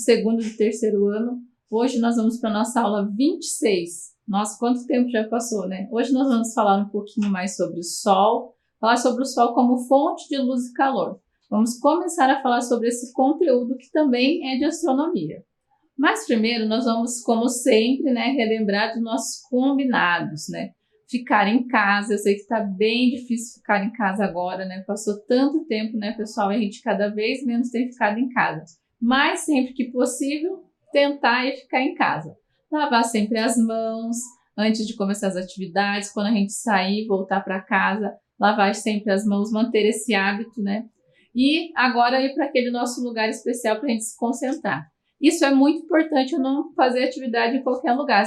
segundo e do terceiro ano. Hoje nós vamos para a nossa aula 26. Nossa, quanto tempo já passou, né? Hoje nós vamos falar um pouquinho mais sobre o Sol, falar sobre o Sol como fonte de luz e calor. Vamos começar a falar sobre esse conteúdo que também é de astronomia. Mas primeiro nós vamos, como sempre, né, relembrar dos nossos combinados, né? Ficar em casa, eu sei que está bem difícil ficar em casa agora, né? Passou tanto tempo, né, pessoal? A gente cada vez menos tem ficado em casa. Mas sempre que possível, tentar e ficar em casa. Lavar sempre as mãos antes de começar as atividades, quando a gente sair, voltar para casa, lavar sempre as mãos, manter esse hábito, né? E agora ir para aquele nosso lugar especial para a gente se concentrar. Isso é muito importante, eu não fazer atividade em qualquer lugar,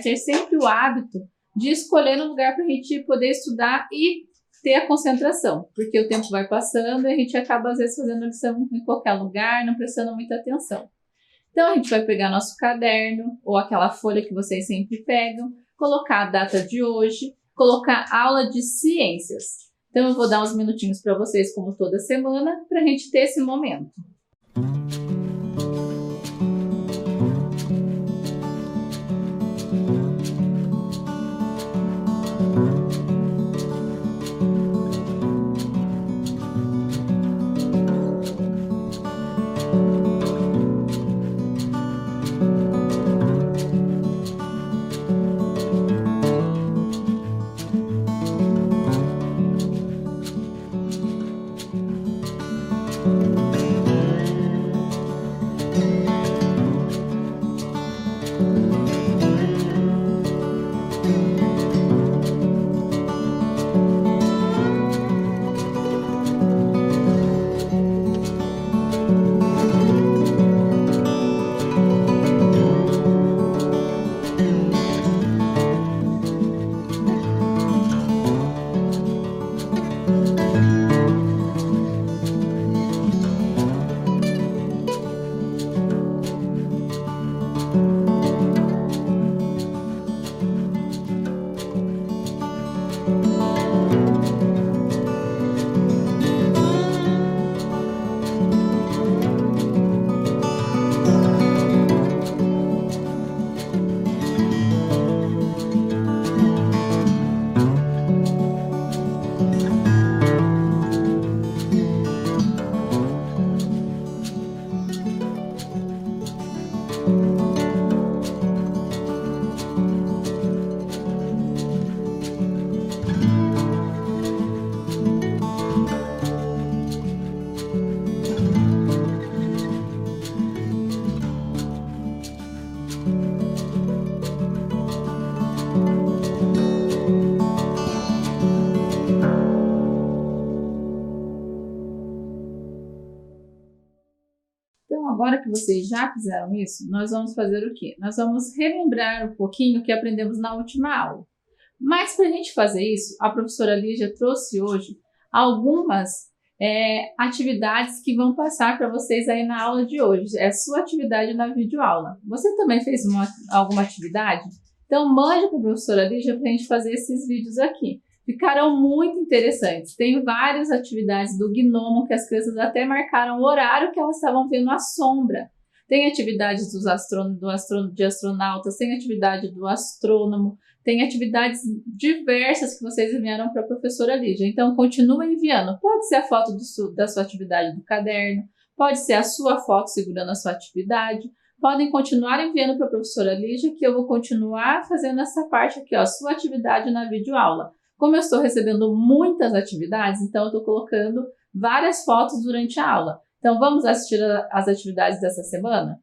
ter sempre o hábito de escolher um lugar para a gente poder estudar e ter a concentração, porque o tempo vai passando e a gente acaba às vezes fazendo lição em qualquer lugar, não prestando muita atenção. Então a gente vai pegar nosso caderno ou aquela folha que vocês sempre pegam, colocar a data de hoje, colocar aula de ciências. Então eu vou dar uns minutinhos para vocês, como toda semana, para a gente ter esse momento. Então, agora que vocês já fizeram isso, nós vamos fazer o quê? Nós vamos relembrar um pouquinho o que aprendemos na última aula. Mas para a gente fazer isso, a professora Lígia trouxe hoje algumas atividades que vão passar para vocês aí na aula de hoje. É a sua atividade na videoaula. Você também fez alguma atividade? Então, mande para a professora Lígia para a gente fazer esses vídeos aqui. Ficaram muito interessantes. Tem várias atividades do Gnomo que as crianças até marcaram o horário que elas estavam vendo a sombra. Tem atividades de astronautas, tem atividade do astrônomo, tem atividades diversas que vocês enviaram para a professora Lígia. Então, continua enviando. Pode ser a foto da sua atividade do caderno, pode ser a sua foto segurando a sua atividade. Podem continuar enviando para a professora Lígia, que eu vou continuar fazendo essa parte aqui, ó, sua atividade na videoaula. Como eu estou recebendo muitas atividades, então eu estou colocando várias fotos durante a aula. Então vamos assistir as atividades dessa semana?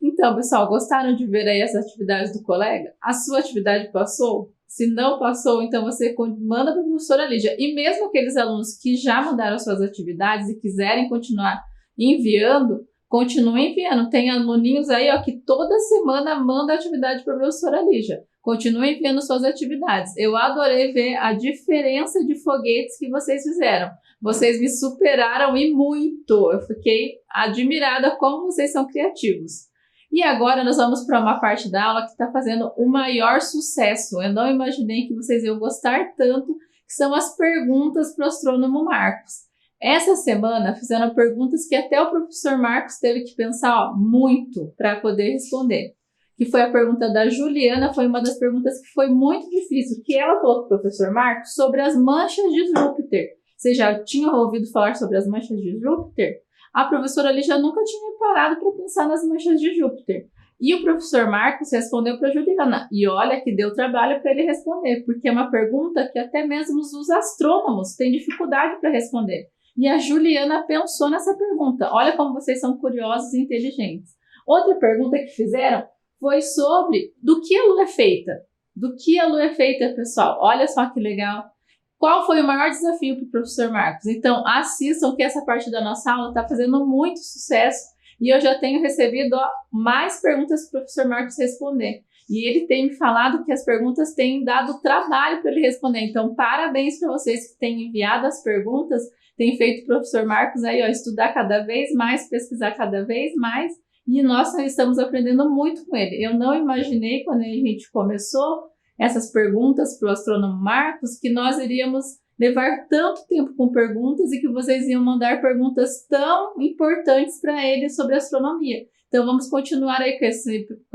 Então, pessoal, gostaram de ver aí as atividades do colega? A sua atividade passou? Se não passou, então você manda para a professora Lígia. E mesmo aqueles alunos que já mandaram suas atividades e quiserem continuar enviando, continuem enviando. Tem aluninhos aí, ó, que toda semana manda atividade para a professora Lígia. Continuem enviando suas atividades. Eu adorei ver a diferença de foguetes que vocês fizeram. Vocês me superaram e muito. Eu fiquei admirada como vocês são criativos. E agora nós vamos para uma parte da aula que está fazendo o maior sucesso. Eu não imaginei que vocês iam gostar tanto, que são as perguntas para o astrônomo Marcos. Essa semana fizeram perguntas que até o professor Marcos teve que pensar muito para poder responder. Que foi a pergunta da Juliana, foi uma das perguntas que foi muito difícil, que ela falou para o professor Marcos sobre as manchas de Júpiter. Vocês já tinham ouvido falar sobre as manchas de Júpiter? A professora Lígia nunca tinha parado para pensar nas manchas de Júpiter. E o professor Marcos respondeu para a Juliana. E olha que deu trabalho para ele responder, porque é uma pergunta que até mesmo os astrônomos têm dificuldade para responder. E a Juliana pensou nessa pergunta. Olha como vocês são curiosos e inteligentes. Outra pergunta que fizeram foi sobre do que a Lua é feita. Do que a Lua é feita, pessoal? Olha só que legal. Qual foi o maior desafio para o professor Marcos? Então, assistam que essa parte da nossa aula está fazendo muito sucesso e eu já tenho recebido mais perguntas para o professor Marcos responder. E ele tem me falado que as perguntas têm dado trabalho para ele responder. Então, parabéns para vocês que têm enviado as perguntas, têm feito o professor Marcos aí, ó, estudar cada vez mais, pesquisar cada vez mais. E nós estamos aprendendo muito com ele. Eu não imaginei, quando a gente começou essas perguntas para o astrônomo Marcos, que nós iríamos levar tanto tempo com perguntas e que vocês iam mandar perguntas tão importantes para ele sobre astronomia. Então vamos continuar aí com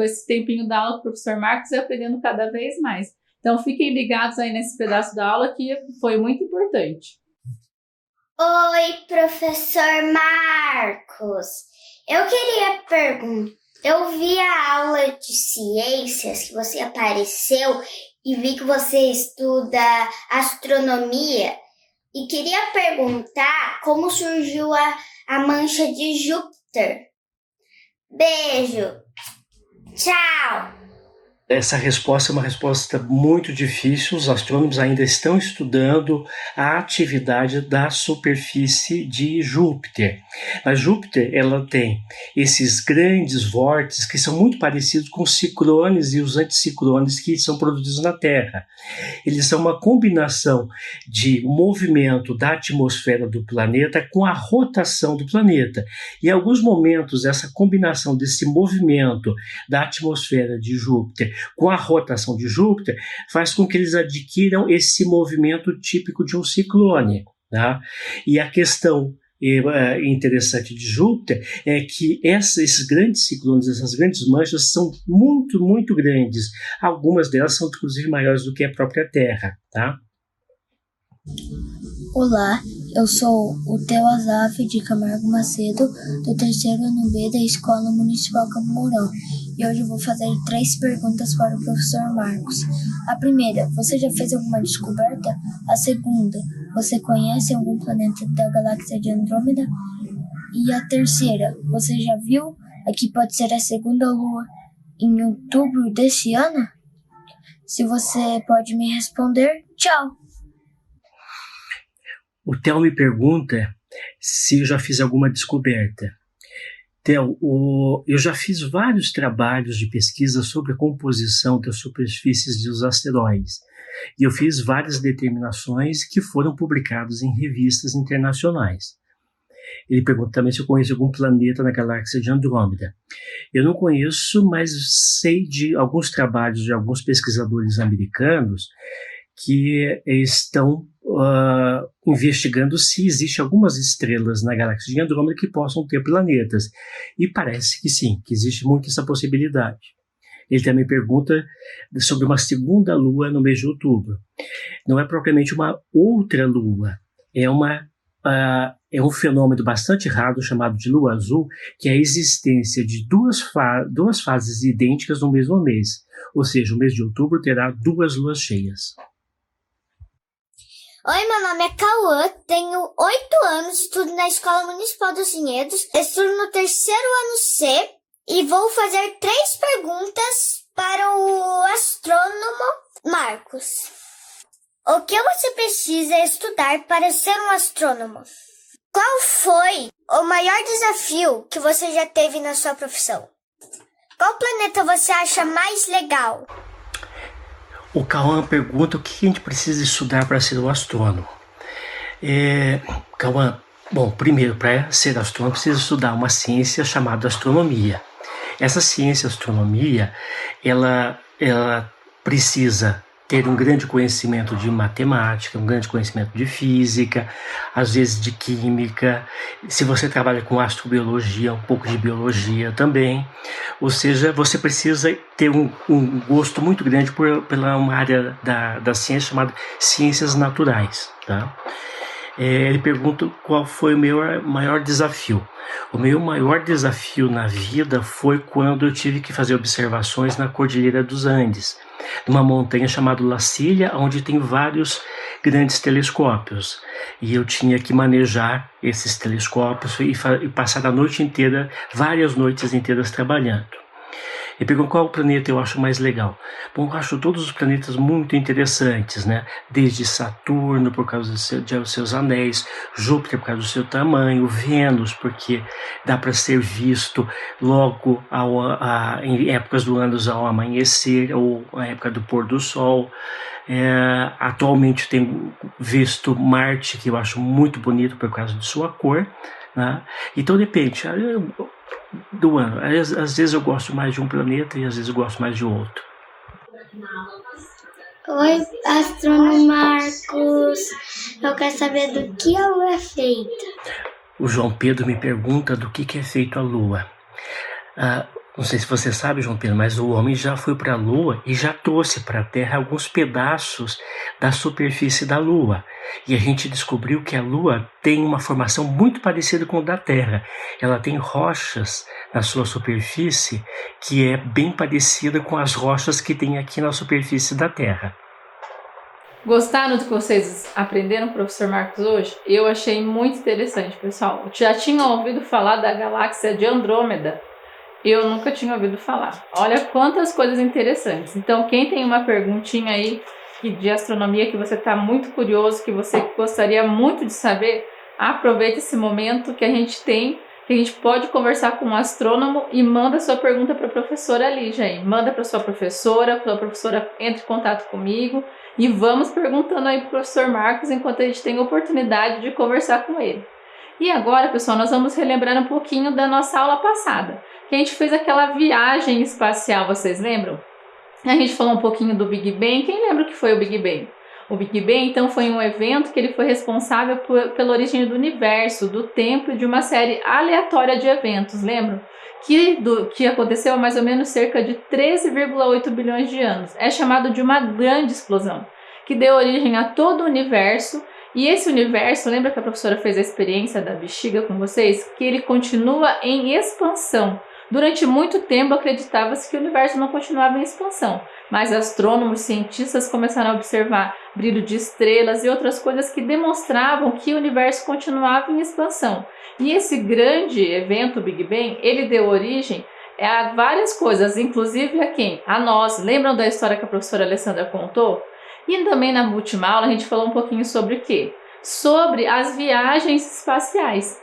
esse tempinho da aula com o professor Marcos e aprendendo cada vez mais. Então fiquem ligados aí nesse pedaço da aula que foi muito importante. Oi, professor Marcos. Eu queria perguntar. Eu vi a aula de ciências que você apareceu e vi que você estuda astronomia e queria perguntar como surgiu a mancha de Júpiter. Beijo. Tchau. Essa resposta é uma resposta muito difícil. Os astrônomos ainda estão estudando a atividade da superfície de Júpiter. Mas Júpiter, ela tem esses grandes vórtices que são muito parecidos com os ciclones e os anticiclones que são produzidos na Terra. Eles são uma combinação de movimento da atmosfera do planeta com a rotação do planeta. E em alguns momentos, essa combinação desse movimento da atmosfera de Júpiter com a rotação de Júpiter, faz com que eles adquiram esse movimento típico de um ciclone. Tá? E a questão interessante de Júpiter é que esses grandes ciclones, essas grandes manchas são muito, muito grandes. Algumas delas são, inclusive, maiores do que a própria Terra. Tá? Olá, eu sou o Theo Azaf de Camargo Macedo, do 3º ano B da Escola Municipal Campo Mourão. E hoje eu vou fazer 3 perguntas para o professor Marcos. A primeira, você já fez alguma descoberta? A segunda, você conhece algum planeta da galáxia de Andrômeda? E a terceira, você já viu a que pode ser a segunda lua em outubro desse ano? Se você pode me responder, tchau! O Theo me pergunta se eu já fiz alguma descoberta. Theo, eu já fiz vários trabalhos de pesquisa sobre a composição das superfícies dos asteroides. E eu fiz várias determinações que foram publicadas em revistas internacionais. Ele pergunta também se eu conheço algum planeta na galáxia de Andrômeda. Eu não conheço, mas sei de alguns trabalhos de alguns pesquisadores americanos que estão investigando se existe algumas estrelas na galáxia de Andrômeda que possam ter planetas. E parece que sim, que existe muito essa possibilidade. Ele também pergunta sobre uma segunda lua no mês de outubro. Não é propriamente uma outra lua, é uma é um fenômeno bastante raro chamado de lua azul, que é a existência de duas fases idênticas no mesmo mês. Ou seja, o mês de outubro terá 2 luas cheias. Oi, meu nome é Cauã, tenho 8 anos, estudo na Escola Municipal dos Vinhedos, estudo no 3º ano C e vou fazer 3 perguntas para o astrônomo Marcos. O que você precisa estudar para ser um astrônomo? Qual foi o maior desafio que você já teve na sua profissão? Qual planeta você acha mais legal? O Cauã pergunta o que a gente precisa estudar para ser um astrônomo. Cauã, bom, primeiro, para ser astrônomo, precisa estudar uma ciência chamada astronomia. Essa ciência, astronomia, ela precisa ter um grande conhecimento de matemática, um grande conhecimento de física, às vezes de química. Se você trabalha com astrobiologia, um pouco de biologia também. Ou seja, você precisa ter um gosto muito grande pela uma área da ciência chamada ciências naturais. Tá? Ele pergunta qual foi o meu maior desafio. O meu maior desafio na vida foi quando eu tive que fazer observações na Cordilheira dos Andes, numa montanha chamada La Silla, onde tem vários grandes telescópios. E eu tinha que manejar esses telescópios e passar a noite inteira, várias noites inteiras trabalhando. E perguntou qual planeta eu acho mais legal. Bom, eu acho todos os planetas muito interessantes, né? Desde Saturno, por causa de seus anéis, Júpiter, por causa do seu tamanho, Vênus, porque dá para ser visto logo em épocas do ano ao amanhecer, ou na época do pôr do sol. Atualmente tenho visto Marte, que eu acho muito bonito por causa de sua cor, né? Então depende do ano. Às vezes eu gosto mais de um planeta e às vezes eu gosto mais de outro. Oi, astrônomo Marcos. Eu quero saber do que a Lua é feita. O João Pedro me pergunta do que é feito a Lua. Não sei se você sabe, João Pedro, mas o homem já foi para a Lua e já trouxe para a Terra alguns pedaços da superfície da Lua. E a gente descobriu que a Lua tem uma formação muito parecida com a da Terra. Ela tem rochas na sua superfície que é bem parecida com as rochas que tem aqui na superfície da Terra. Gostaram do que vocês aprenderam, professor Marcos, hoje? Eu achei muito interessante, pessoal. Já tinham ouvido falar da galáxia de Andrômeda? Eu nunca tinha ouvido falar. Olha quantas coisas interessantes. Então, quem tem uma perguntinha aí de astronomia que você está muito curioso, que você gostaria muito de saber, aproveita esse momento que a gente tem, que a gente pode conversar com um astrônomo e manda sua pergunta para a professora Lígia aí. Manda para sua professora entre em contato comigo e vamos perguntando aí para o professor Marcos enquanto a gente tem a oportunidade de conversar com ele. E agora, pessoal, nós vamos relembrar um pouquinho da nossa aula passada, que a gente fez aquela viagem espacial, vocês lembram? A gente falou um pouquinho do Big Bang. Quem lembra o que foi o Big Bang? O Big Bang, então, foi um evento que ele foi responsável pela origem do universo, do tempo e de uma série aleatória de eventos, lembram? Que aconteceu há mais ou menos cerca de 13,8 bilhões de anos. É chamado de uma grande explosão, que deu origem a todo o universo. E esse universo, lembra que a professora fez a experiência da bexiga com vocês? Que ele continua em expansão. Durante muito tempo acreditava-se que o universo não continuava em expansão, mas astrônomos, cientistas começaram a observar brilho de estrelas e outras coisas que demonstravam que o universo continuava em expansão. E esse grande evento, o Big Bang, ele deu origem a várias coisas, inclusive a quem? A nós. Lembram da história que a professora Alessandra contou? E também na última aula a gente falou um pouquinho sobre o quê? Sobre as viagens espaciais.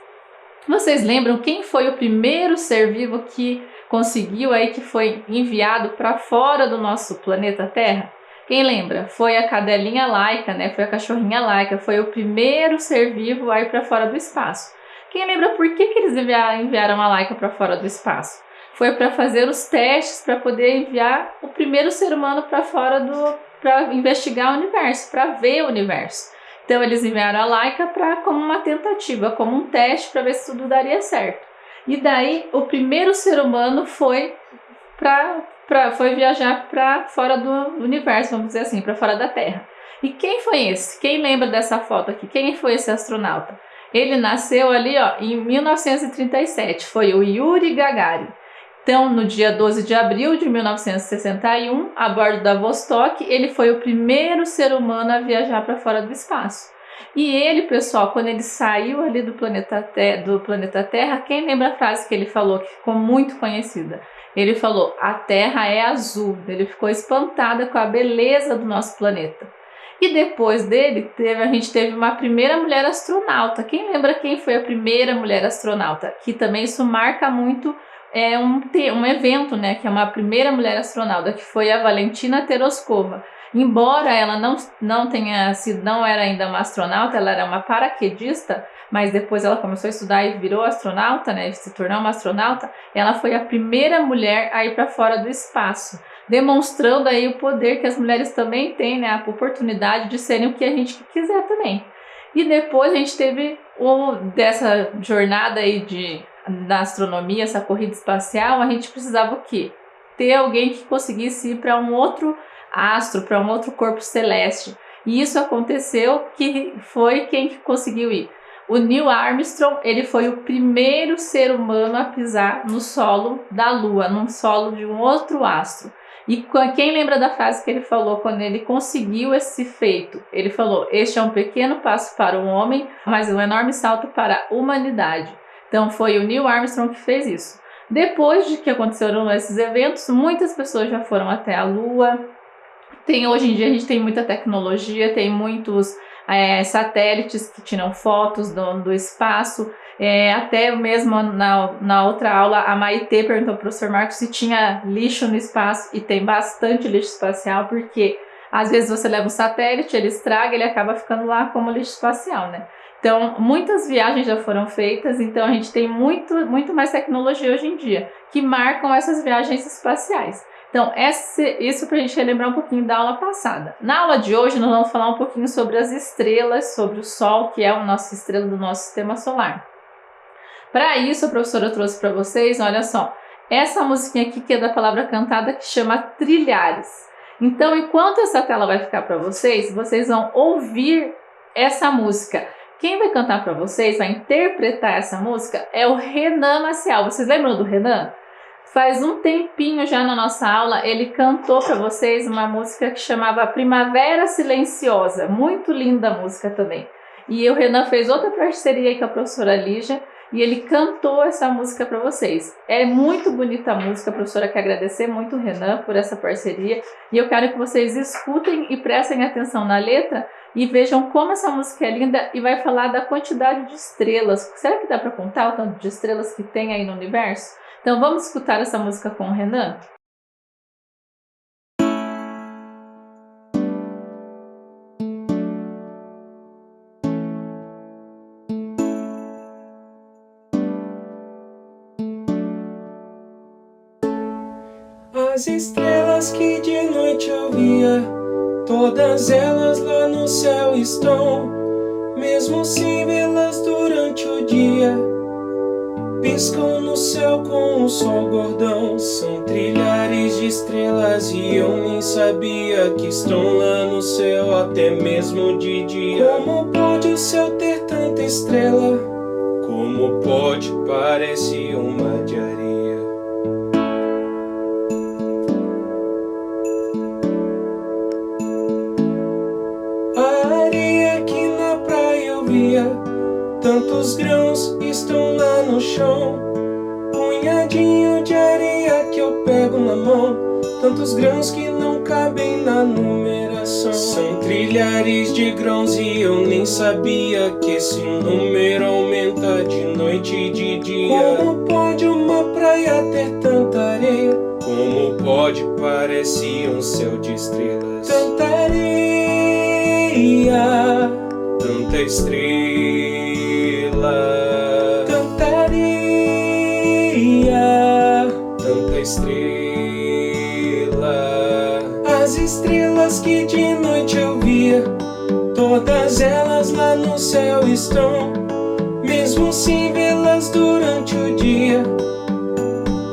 Vocês lembram quem foi o primeiro ser vivo que conseguiu aí, que foi enviado para fora do nosso planeta Terra? Quem lembra? Foi a cadelinha Laika, né? Foi a cachorrinha Laika, foi o primeiro ser vivo aí para fora do espaço. Quem lembra por que eles enviaram a Laika para fora do espaço? Foi para fazer os testes para poder enviar o primeiro ser humano para fora para investigar o universo, para ver o universo. Então eles enviaram a Laika como uma tentativa, como um teste para ver se tudo daria certo. E daí o primeiro ser humano foi viajar para fora do universo, vamos dizer assim, para fora da Terra. E quem foi esse? Quem lembra dessa foto aqui? Quem foi esse astronauta? Ele nasceu ali, ó, em 1937, foi o Yuri Gagarin. Então, no dia 12 de abril de 1961, a bordo da Vostok, ele foi o primeiro ser humano a viajar para fora do espaço. E ele, pessoal, quando ele saiu ali do planeta Terra, quem lembra a frase que ele falou, que ficou muito conhecida? Ele falou, a Terra é azul. Ele ficou espantada com a beleza do nosso planeta. E depois dele, a gente teve uma primeira mulher astronauta. Quem lembra quem foi a primeira mulher astronauta? Que também isso marca muito um evento, né? Que é uma primeira mulher astronauta, que foi a Valentina Tereshkova. Embora ela não era ainda uma astronauta, ela era uma paraquedista, mas depois ela começou a estudar e virou astronauta, né? Se tornou uma astronauta. Ela foi a primeira mulher a ir para fora do espaço, demonstrando aí o poder que as mulheres também têm, né? A oportunidade de serem o que a gente quiser também. E depois a gente teve dessa jornada aí da astronomia, essa corrida espacial, a gente precisava o quê? Ter alguém que conseguisse ir para um outro astro, para um outro corpo celeste. E isso aconteceu, que foi quem que conseguiu ir. O Neil Armstrong, ele foi o primeiro ser humano a pisar no solo da Lua, no solo de um outro astro. E quem lembra da frase que ele falou quando ele conseguiu esse feito? Ele falou, este é um pequeno passo para o homem, mas um enorme salto para a humanidade. Então foi o Neil Armstrong que fez isso. Depois de que aconteceram esses eventos, muitas pessoas já foram até a Lua. Hoje em dia a gente tem muita tecnologia, tem muitos satélites que tiram fotos do espaço. Até mesmo na outra aula, a Maitê perguntou para o professor Marcos se tinha lixo no espaço, e tem bastante lixo espacial, porque às vezes você leva o satélite, ele estraga, ele acaba ficando lá como lixo espacial, né? Então, muitas viagens já foram feitas, então a gente tem muito mais tecnologia hoje em dia, que marcam essas viagens espaciais. Então, isso para a gente relembrar um pouquinho da aula passada. Na aula de hoje, nós vamos falar um pouquinho sobre as estrelas, sobre o Sol, que é a nossa estrela do nosso sistema solar. Para isso, a professora trouxe para vocês, olha só, essa musiquinha aqui que é da palavra cantada, que chama Trilhares. Então, enquanto essa tela vai ficar para vocês vão ouvir essa música. Quem vai cantar para vocês, vai interpretar essa música, é o Renan Maciel. Vocês lembram do Renan? Faz um tempinho já na nossa aula, ele cantou para vocês uma música que chamava Primavera Silenciosa. Muito linda a música também. E o Renan fez outra parceria aí com a professora Lígia, e ele cantou essa música para vocês. É muito bonita a música, a professora quer agradecer muito o Renan por essa parceria. E eu quero que vocês escutem e prestem atenção na letra e vejam como essa música é linda, e vai falar da quantidade de estrelas. Será que dá para contar o tanto de estrelas que tem aí no universo? Então vamos escutar essa música com o Renan? As estrelas que de noite eu via, todas elas lá no céu estão, mesmo sem vê-las durante o dia. Piscam no céu com o sol gordão. São trilhares de estrelas e eu nem sabia que estão lá no céu até mesmo de dia. Como pode o céu ter tanta estrela? Como pode? Parece uma de areia. A areia que na praia eu via, tantos grãos estão lá no chão. Punhadinho de areia que eu pego na mão, tantos grãos que não cabem na numeração. São trilhares de grãos e eu nem sabia que esse número aumenta de noite e de dia. Como pode uma praia ter tanta areia? Como pode? Parece um céu de estrelas. Tanta areia, tanta estrela, tanta areia, tanta estrela. As estrelas que de noite eu via, todas elas lá no céu estão, mesmo sem vê-las durante o dia.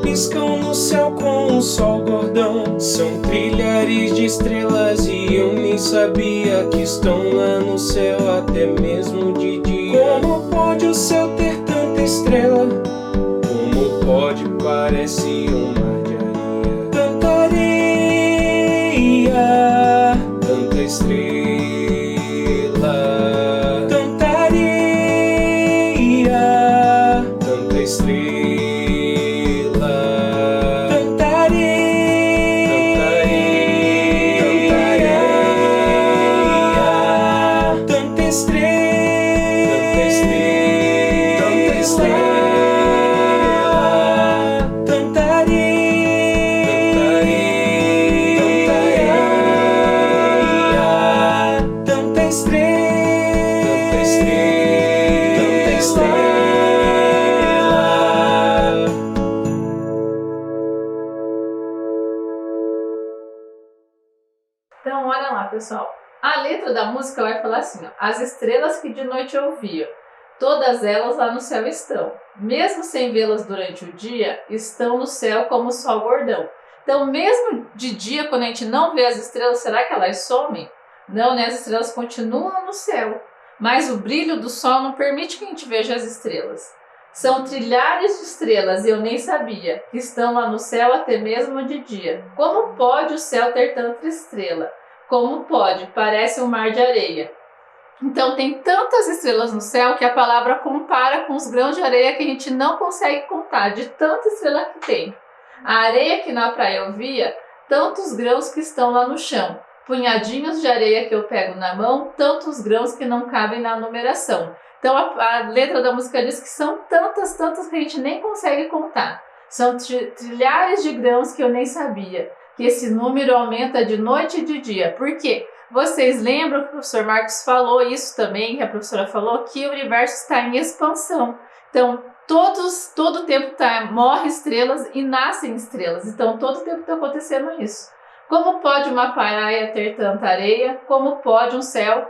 Piscam no céu com o sol gordão. São trilhares de estrelas e eu nem sabia que estão lá no céu até mesmo de dia. Como pode no céu ter tanta estrela? Como pode, parece um mar de areia. Tanta areia, tanta estrela. Tanta areia, tanta estrela. Tanta areia, tanta estrela. Então, olha lá, pessoal. A letra da música vai falar assim, ó, as estrelas que de noite eu via, todas elas lá no céu estão. Mesmo sem vê-las durante o dia, estão no céu como o sol gordão. Então, mesmo de dia, quando a gente não vê as estrelas, será que elas somem? Não, né? As estrelas continuam no céu. Mas o brilho do sol não permite que a gente veja as estrelas. São trilhares de estrelas, e eu nem sabia, que estão lá no céu até mesmo de dia. Como pode o céu ter tanta estrela? Como pode? Parece um mar de areia. Então tem tantas estrelas no céu que a palavra compara com os grãos de areia que a gente não consegue contar, de tanta estrela que tem. A areia que na praia eu via, tantos grãos que estão lá no chão. Punhadinhos de areia que eu pego na mão, tantos grãos que não cabem na numeração. Então a letra da música diz que são tantas que a gente nem consegue contar. São trilhares de grãos que eu nem sabia. Que esse número aumenta de noite e de dia. Por quê? Vocês lembram que o professor Marcos falou isso também, que a professora falou, que o universo está em expansão. Então, todo tempo morre estrelas e nascem estrelas. Então, todo tempo está acontecendo isso. Como pode uma praia ter tanta areia? Como pode um céu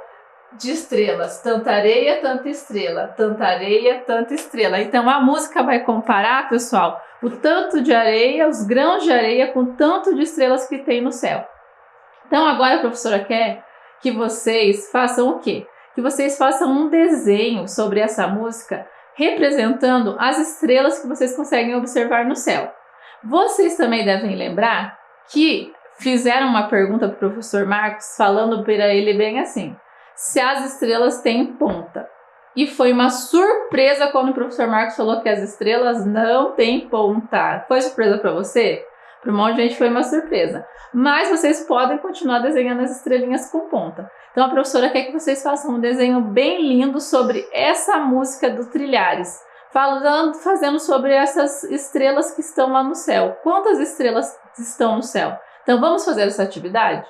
de estrelas? Tanta areia, tanta estrela. Tanta areia, tanta estrela. Então, a música vai comparar, pessoal, o tanto de areia, os grãos de areia com o tanto de estrelas que tem no céu. Então, agora a professora quer que vocês façam o quê? Que vocês façam um desenho sobre essa música representando as estrelas que vocês conseguem observar no céu. Vocês também devem lembrar que fizeram uma pergunta para o professor Marcos falando para ele bem assim, se as estrelas têm ponta. E foi uma surpresa quando o professor Marcos falou que as estrelas não têm ponta. Foi surpresa para você? Para um monte de gente foi uma surpresa. Mas vocês podem continuar desenhando as estrelinhas com ponta. Então a professora quer que vocês façam um desenho bem lindo sobre essa música do Trilhares. Fazendo sobre essas estrelas que estão lá no céu. Quantas estrelas estão no céu? Então vamos fazer essa atividade?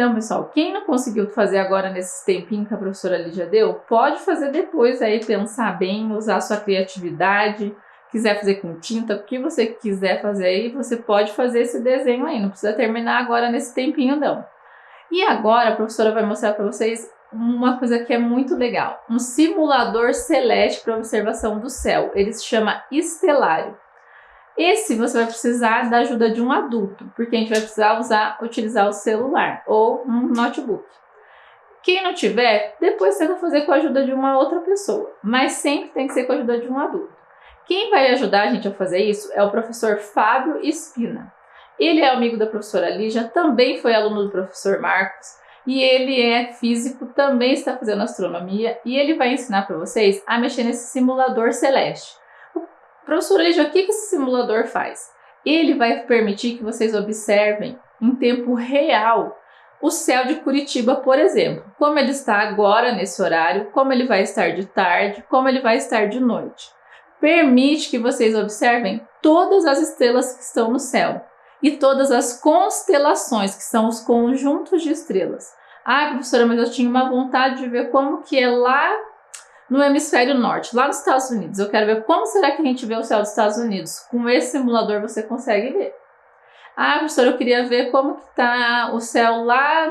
Então, pessoal, quem não conseguiu fazer agora nesse tempinho que a professora Lígia deu, pode fazer depois aí, pensar bem, usar a sua criatividade, quiser fazer com tinta, o que você quiser fazer aí, você pode fazer esse desenho aí, não precisa terminar agora nesse tempinho não. E agora a professora vai mostrar para vocês uma coisa que é muito legal, um simulador celeste para observação do céu, ele se chama Estelário. Esse você vai precisar da ajuda de um adulto, porque a gente vai precisar utilizar o celular ou um notebook. Quem não tiver, depois tenta fazer com a ajuda de uma outra pessoa, mas sempre tem que ser com a ajuda de um adulto. Quem vai ajudar a gente a fazer isso é o professor Fábio Espina. Ele é amigo da professora Lígia, também foi aluno do professor Marcos, e ele é físico, também está fazendo astronomia, e ele vai ensinar para vocês a mexer nesse simulador celeste. Professora Lígia, o que esse simulador faz? Ele vai permitir que vocês observem em tempo real o céu de Curitiba, por exemplo. Como ele está agora nesse horário, como ele vai estar de tarde, como ele vai estar de noite. Permite que vocês observem todas as estrelas que estão no céu e todas as constelações, que são os conjuntos de estrelas. Ah, professora, mas eu tinha uma vontade de ver como que é lá no hemisfério norte, lá nos Estados Unidos. Eu quero ver como será que a gente vê o céu dos Estados Unidos. Com esse simulador você consegue ver. Ah, professora, eu queria ver como que está o céu lá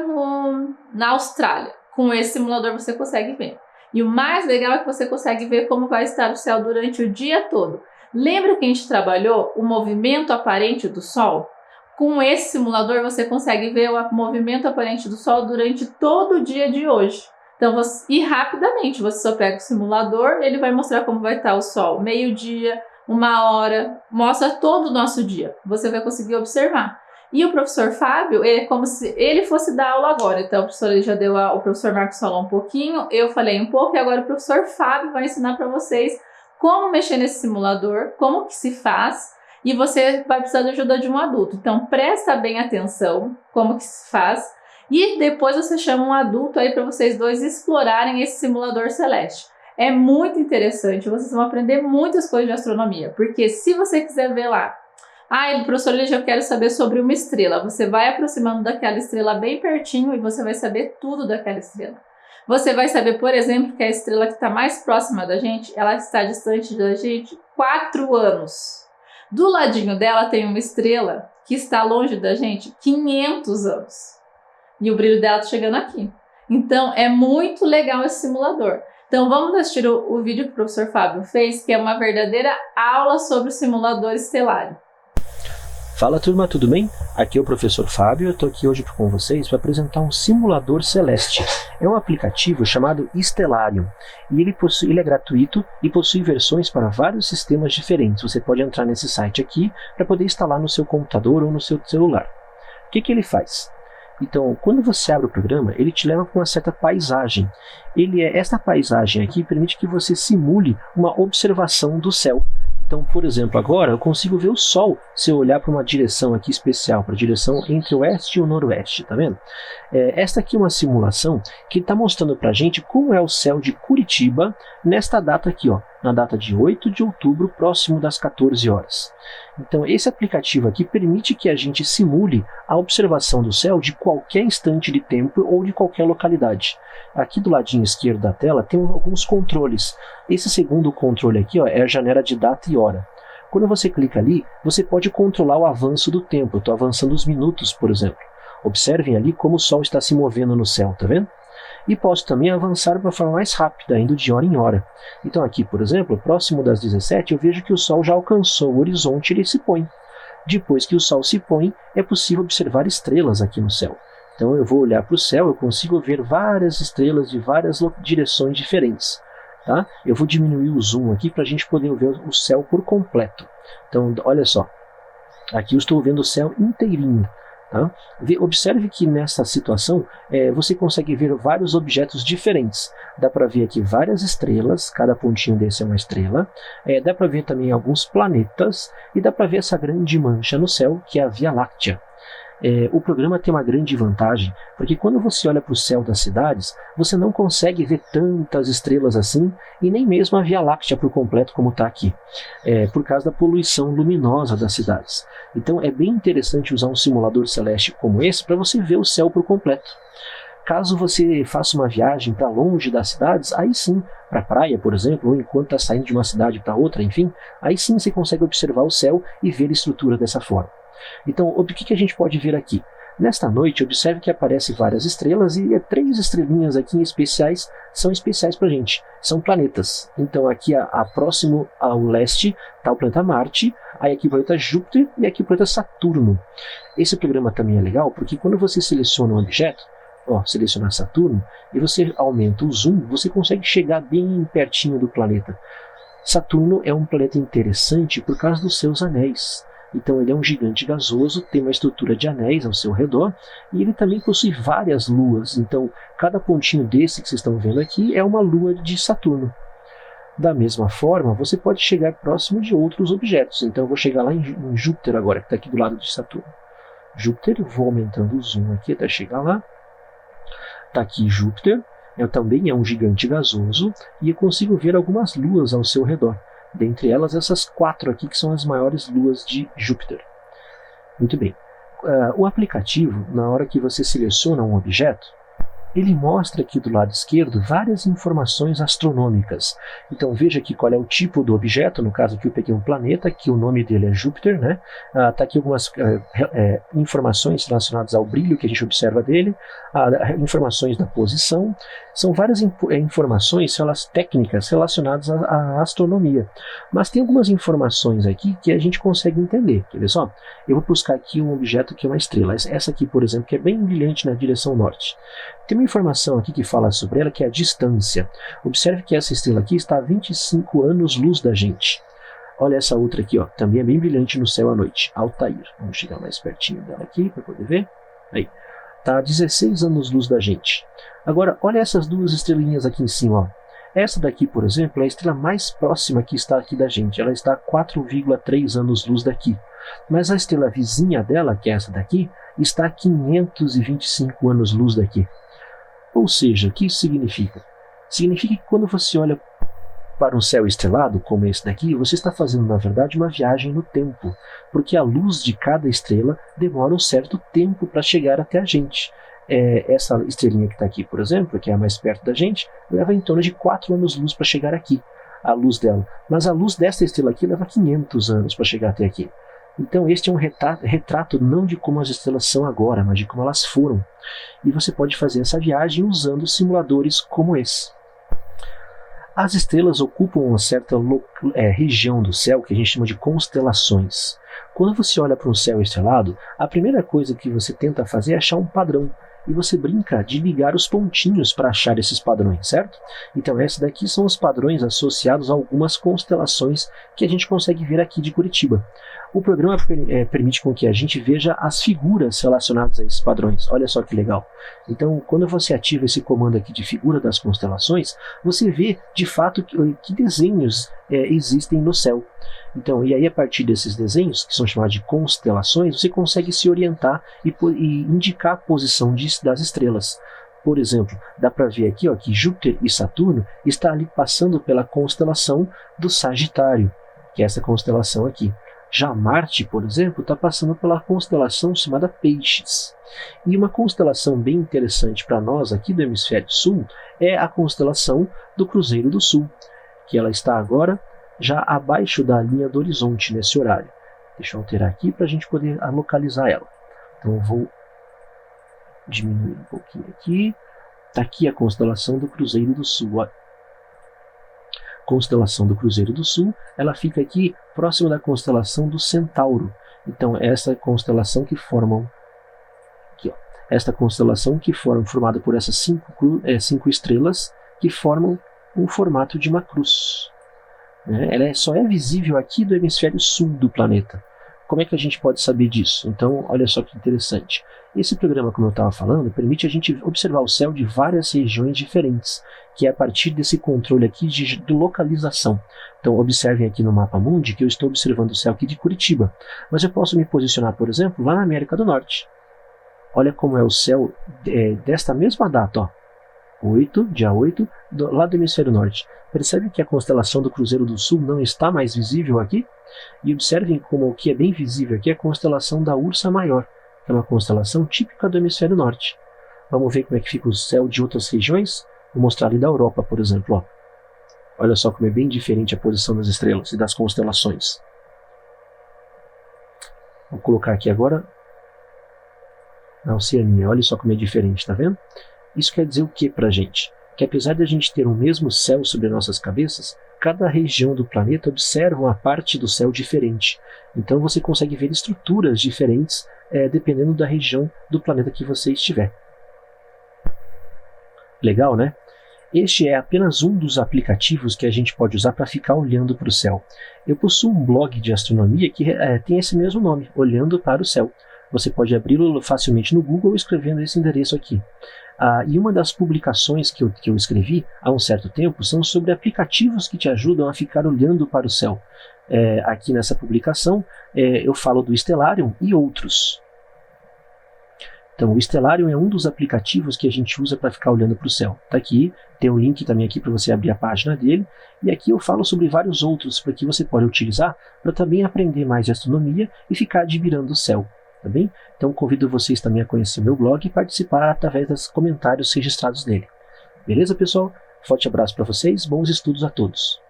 na Austrália. Com esse simulador você consegue ver. E o mais legal é que você consegue ver como vai estar o céu durante o dia todo. Lembra que a gente trabalhou o movimento aparente do Sol? Com esse simulador você consegue ver o movimento aparente do Sol durante todo o dia de hoje. Então, e rapidamente, você só pega o simulador, ele vai mostrar como vai estar o Sol, meio-dia, 1 hora, mostra todo o nosso dia. Você vai conseguir observar. E o professor Fábio, é como se ele fosse dar aula agora. Então, o professor Marcos falou um pouquinho, eu falei um pouco, e agora o professor Fábio vai ensinar para vocês como mexer nesse simulador, como que se faz, e você vai precisar da ajuda de um adulto. Então, presta bem atenção como que se faz. E depois você chama um adulto aí para vocês dois explorarem esse simulador celeste. É muito interessante, vocês vão aprender muitas coisas de astronomia, porque se você quiser ver lá, professor Lígia, eu quero saber sobre uma estrela, você vai aproximando daquela estrela bem pertinho e você vai saber tudo daquela estrela. Você vai saber, por exemplo, que a estrela que está mais próxima da gente, ela está distante da gente 4 anos. Do ladinho dela tem uma estrela que está longe da gente 500 anos. E o brilho dela está chegando aqui. Então, é muito legal esse simulador. Então, vamos assistir o vídeo que o professor Fábio fez, que é uma verdadeira aula sobre o simulador estelário. Fala, turma, tudo bem? Aqui é o professor Fábio, eu estou aqui hoje com vocês para apresentar um simulador celeste. É um aplicativo chamado Stellarium, e ele é gratuito e possui versões para vários sistemas diferentes. Você pode entrar nesse site aqui para poder instalar no seu computador ou no seu celular. O que ele faz? Então, quando você abre o programa, ele te leva para uma certa paisagem. Esta paisagem aqui permite que você simule uma observação do céu. Então, por exemplo, agora eu consigo ver o Sol se eu olhar para uma direção aqui especial, para a direção entre o oeste e o noroeste, tá vendo? Esta aqui é uma simulação que está mostrando para a gente como é o céu de Curitiba nesta data aqui, ó, na data de 8 de outubro, próximo das 14 horas. Então, esse aplicativo aqui permite que a gente simule a observação do céu de qualquer instante de tempo ou de qualquer localidade. Aqui do ladinho esquerdo da tela tem alguns controles. Esse segundo controle aqui, ó, é a janela de data e hora. Quando você clica ali, você pode controlar o avanço do tempo. Eu estou avançando os minutos, por exemplo. Observem ali como o Sol está se movendo no céu, tá vendo? E posso também avançar de uma forma mais rápida, indo de hora em hora. Então aqui, por exemplo, próximo das 17, eu vejo que o Sol já alcançou o horizonte e ele se põe. Depois que o Sol se põe, é possível observar estrelas aqui no céu. Então eu vou olhar para o céu, eu consigo ver várias estrelas de várias direções diferentes. Tá? Eu vou diminuir o zoom aqui para a gente poder ver o céu por completo. Então, olha só. Aqui eu estou vendo o céu inteirinho. Tá? Observe que nessa situação você consegue ver vários objetos diferentes. Dá para ver aqui várias estrelas, cada pontinho desse é uma estrela. Dá para ver também alguns planetas e dá para ver essa grande mancha no céu que é a Via Láctea. O programa tem uma grande vantagem, porque quando você olha para o céu das cidades, você não consegue ver tantas estrelas assim, e nem mesmo a Via Láctea por completo como está aqui, por causa da poluição luminosa das cidades. Então é bem interessante usar um simulador celeste como esse para você ver o céu por completo. Caso você faça uma viagem para longe das cidades, aí sim, para a praia, por exemplo, ou enquanto está saindo de uma cidade para outra, enfim, aí sim você consegue observar o céu e ver a estrutura dessa forma. Então, o que a gente pode ver aqui? Nesta noite, observe que aparecem várias estrelas e 3 estrelinhas aqui especiais são especiais para a gente, são planetas. Então, aqui próximo ao leste está o planeta Marte, aí aqui o planeta Júpiter e aqui o planeta Saturno. Esse programa também é legal porque quando você seleciona um objeto, selecionar Saturno, e você aumenta o zoom, você consegue chegar bem pertinho do planeta. Saturno é um planeta interessante por causa dos seus anéis. Então ele é um gigante gasoso, tem uma estrutura de anéis ao seu redor, e ele também possui várias luas. Então cada pontinho desse que vocês estão vendo aqui é uma lua de Saturno. Da mesma forma, você pode chegar próximo de outros objetos. Então eu vou chegar lá em Júpiter agora, que está aqui do lado de Saturno. Júpiter, vou aumentando o zoom aqui até chegar lá. Está aqui Júpiter, também é um gigante gasoso, e eu consigo ver algumas luas ao seu redor. Dentre elas, essas 4 aqui que são as maiores luas de Júpiter. Muito bem. O aplicativo, na hora que você seleciona um objeto, ele mostra aqui do lado esquerdo várias informações astronômicas. Então veja aqui qual é o tipo do objeto, no caso aqui eu peguei um planeta, que o nome dele é Júpiter, né? Tá aqui algumas informações relacionadas ao brilho que a gente observa dele, informações da posição, são várias informações técnicas relacionadas à astronomia. Mas tem algumas informações aqui que a gente consegue entender, quer ver só? Eu vou buscar aqui um objeto que é uma estrela, essa aqui por exemplo, que é bem brilhante na direção norte. Tem uma informação aqui que fala sobre ela, que é a distância. Observe que essa estrela aqui está a 25 anos-luz da gente. Olha essa outra aqui, também é bem brilhante no céu à noite, Altair. Vamos chegar mais pertinho dela aqui para poder ver. Aí, está a 16 anos-luz da gente. Agora, olha essas 2 estrelinhas aqui em cima. Essa daqui, por exemplo, é a estrela mais próxima que está aqui da gente. Ela está a 4,3 anos-luz daqui. Mas a estrela vizinha dela, que é essa daqui, está a 525 anos-luz daqui. Ou seja, o que isso significa? Significa que quando você olha para um céu estrelado, como esse daqui, você está fazendo, na verdade, uma viagem no tempo, porque a luz de cada estrela demora um certo tempo para chegar até a gente. Essa estrelinha que está aqui, por exemplo, que é a mais perto da gente, leva em torno de 4 anos-luz para chegar aqui, a luz dela. Mas a luz dessa estrela aqui leva 500 anos para chegar até aqui. Então este é um retrato não de como as estrelas são agora, mas de como elas foram. E você pode fazer essa viagem usando simuladores como esse. As estrelas ocupam uma certa região do céu que a gente chama de constelações. Quando você olha para um céu estrelado, a primeira coisa que você tenta fazer é achar um padrão. E você brinca de ligar os pontinhos para achar esses padrões, certo? Então esses daqui são os padrões associados a algumas constelações que a gente consegue ver aqui de Curitiba. O programa permite com que a gente veja as figuras relacionadas a esses padrões. Olha só que legal. Então, quando você ativa esse comando aqui de figura das constelações, você vê de fato que desenhos existem no céu. Então, e aí a partir desses desenhos, que são chamados de constelações, você consegue se orientar e indicar a posição das estrelas. Por exemplo, dá para ver aqui que Júpiter e Saturno estão ali passando pela constelação do Sagitário, que é essa constelação aqui. Já Marte, por exemplo, está passando pela constelação chamada Peixes. E uma constelação bem interessante para nós aqui do Hemisfério Sul é a constelação do Cruzeiro do Sul, que ela está agora já abaixo da linha do horizonte nesse horário. Deixa eu alterar aqui para a gente poder localizar ela. Então eu vou diminuir um pouquinho aqui. Está aqui a constelação do Cruzeiro do Sul. Olha. Constelação do Cruzeiro do Sul, ela fica aqui próximo da constelação do Centauro. Então essa constelação que formam aqui, esta constelação que formada por essas 5 estrelas que formam um formato de uma cruz. Ela só é visível aqui do hemisfério sul do planeta. Como é que a gente pode saber disso? Então, olha só que interessante. Esse programa, como eu estava falando, permite a gente observar o céu de várias regiões diferentes, que é a partir desse controle aqui de localização. Então, observem aqui no mapa mundi que eu estou observando o céu aqui de Curitiba, mas eu posso me posicionar, por exemplo, lá na América do Norte. Olha como é o céu desta mesma data, ó. Dia 8, lá do hemisfério norte. Percebe que a constelação do Cruzeiro do Sul não está mais visível aqui? E observem como o que é bem visível aqui é a constelação da Ursa Maior, que é uma constelação típica do hemisfério norte. Vamos ver como é que fica o céu de outras regiões? Vou mostrar ali da Europa, por exemplo. Ó. Olha só como é bem diferente a posição das estrelas e das constelações. Vou colocar aqui agora na Oceania. Olha só como é diferente, tá vendo? Isso quer dizer o que pra gente? Que apesar de a gente ter o mesmo céu sobre nossas cabeças, cada região do planeta observa uma parte do céu diferente. Então você consegue ver estruturas diferentes dependendo da região do planeta que você estiver. Legal, né? Este é apenas um dos aplicativos que a gente pode usar para ficar olhando para o céu. Eu possuo um blog de astronomia que tem esse mesmo nome, Olhando para o Céu. Você pode abri-lo facilmente no Google escrevendo esse endereço aqui. E uma das publicações que eu escrevi há um certo tempo são sobre aplicativos que te ajudam a ficar olhando para o céu. Aqui nessa publicação eu falo do Stellarium e outros. Então o Stellarium é um dos aplicativos que a gente usa para ficar olhando para o céu. Tá aqui, tem um link também aqui para você abrir a página dele. E aqui eu falo sobre vários outros que você pode utilizar para também aprender mais de astronomia e ficar admirando o céu. Tá bem? Então convido vocês também a conhecer meu blog e participar através dos comentários registrados nele. Beleza, pessoal? Forte abraço para vocês, bons estudos a todos.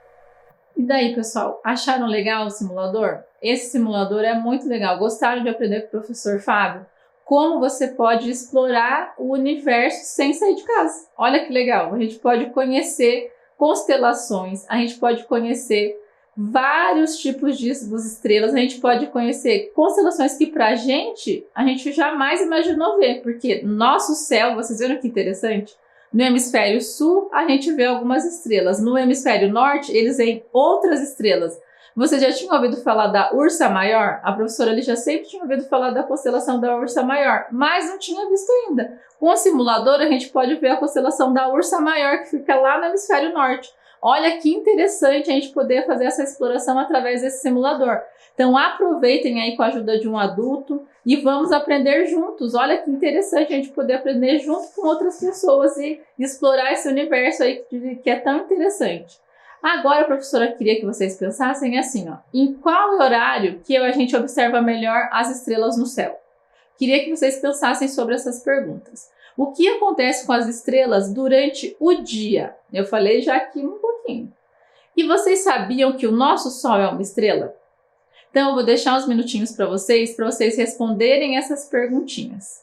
E daí, pessoal, acharam legal o simulador? Esse simulador é muito legal. Gostaram de aprender com o professor Fábio? Como você pode explorar o universo sem sair de casa. Olha que legal, a gente pode conhecer constelações, a gente pode conhecer vários tipos de estrelas, a gente pode conhecer constelações que a gente jamais imaginou ver, porque nosso céu, vocês viram que interessante? No hemisfério sul, a gente vê algumas estrelas, no hemisfério norte, eles veem outras estrelas. Você já tinha ouvido falar da Ursa Maior? A professora ali já sempre tinha ouvido falar da constelação da Ursa Maior, mas não tinha visto ainda. Com o simulador, a gente pode ver a constelação da Ursa Maior, que fica lá no hemisfério norte. Olha que interessante a gente poder fazer essa exploração através desse simulador. Então aproveitem aí com a ajuda de um adulto e vamos aprender juntos. Olha que interessante a gente poder aprender junto com outras pessoas e explorar esse universo aí que é tão interessante. Agora a professora queria que vocês pensassem assim, ó, em qual horário que a gente observa melhor as estrelas no céu? Queria que vocês pensassem sobre essas perguntas. O que acontece com as estrelas durante o dia? Eu falei já aqui um pouquinho. E vocês sabiam que o nosso Sol é uma estrela? Então eu vou deixar uns minutinhos para vocês responderem essas perguntinhas.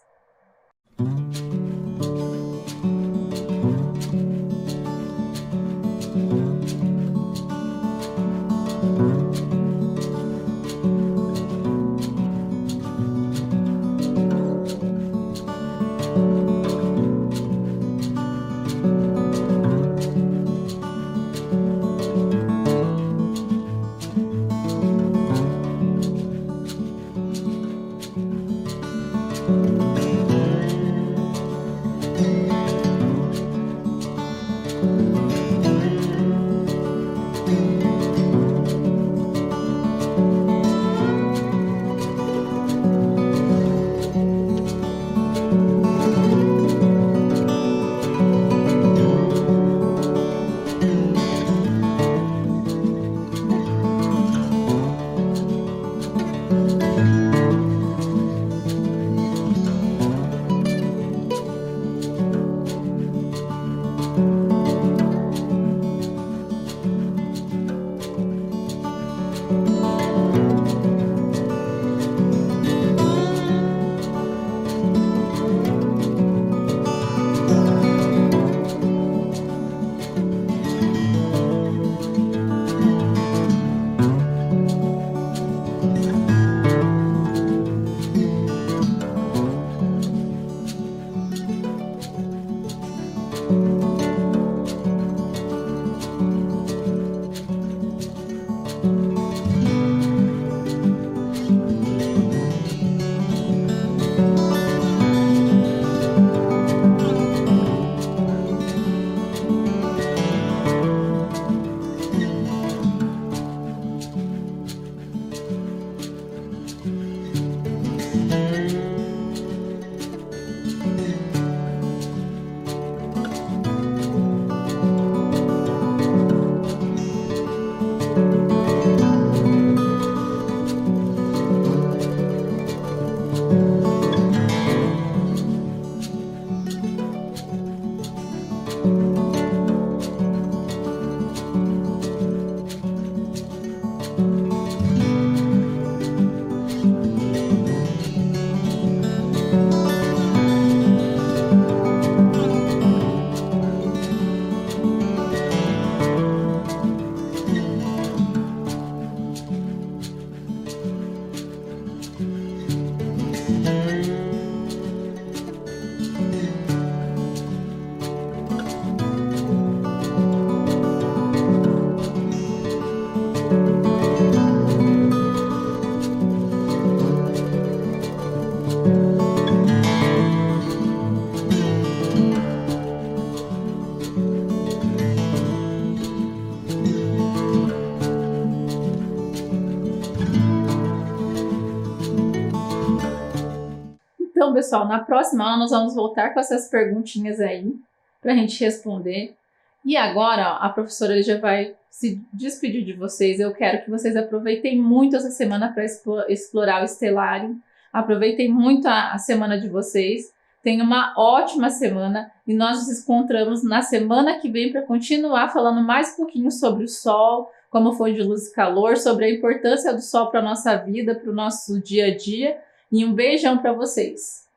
pessoal, na próxima aula nós vamos voltar com essas perguntinhas aí para a gente responder. E agora, ó, a professora já vai se despedir de vocês. Eu quero que vocês aproveitem muito essa semana para explorar o estelário. Aproveitem muito a semana de vocês. Tenham uma ótima semana e nós nos encontramos na semana que vem para continuar falando mais um pouquinho sobre o Sol, como fonte de luz e calor, sobre a importância do Sol para a nossa vida, para o nosso dia a dia. E um beijão para vocês.